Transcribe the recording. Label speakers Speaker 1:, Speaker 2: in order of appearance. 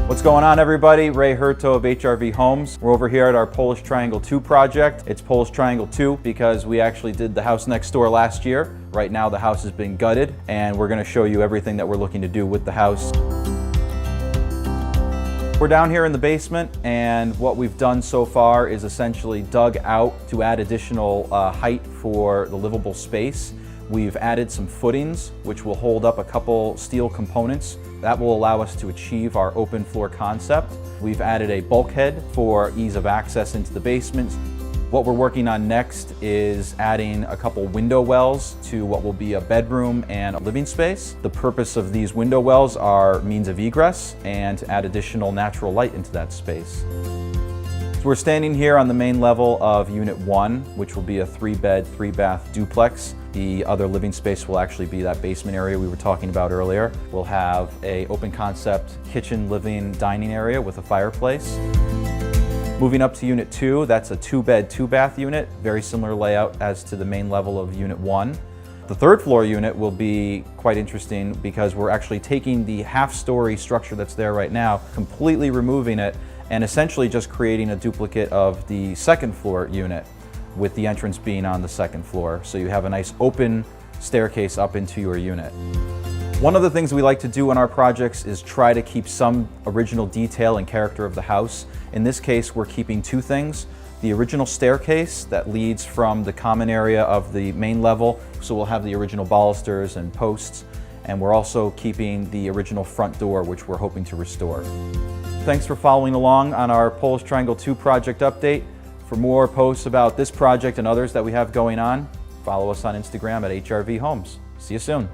Speaker 1: What's going on, everybody? Ray Hurto of HRV Homes. We're over here at our Polish Triangle 2 project. It's Polish Triangle 2 because we actually did the house next door last year. Right now the house has been gutted, and we're going to show you everything that we're looking to do with the house. We're down here in the basement, and what we've done so far is essentially dug out to add additional height for the livable space. We've added some footings, which will hold up a couple steel components. That will allow us to achieve our open floor concept. We've added a bulkhead for ease of access into the basement. What we're working on next is adding a couple window wells to what will be a bedroom and a living space. The purpose of these window wells are means of egress and to add additional natural light into that space. So we're standing here on the main level of Unit 1, which will be a 3-bed, 3-bath duplex. The other living space will actually be that basement area we were talking about earlier. We'll have an open concept kitchen, living, dining area with a fireplace. Moving up to Unit 2, that's a 2-bed, 2-bath unit, very similar layout as to the main level of Unit 1. The third floor unit will be quite interesting because we're actually taking the half-story structure that's there right now, completely removing it, and essentially just creating a duplicate of the second floor unit, with the entrance being on the second floor. So you have a nice open staircase up into your unit. One of the things we like to do in our projects is try to keep some original detail and character of the house. In this case, we're keeping two things. The original staircase that leads from the common area of the main level, so we'll have the original balusters and posts, and we're also keeping the original front door, which we're hoping to restore. Thanks for following along on our Polish Triangle 2 project update. For more posts about this project and others that we have going on, follow us on Instagram at HRV Homes. See you soon.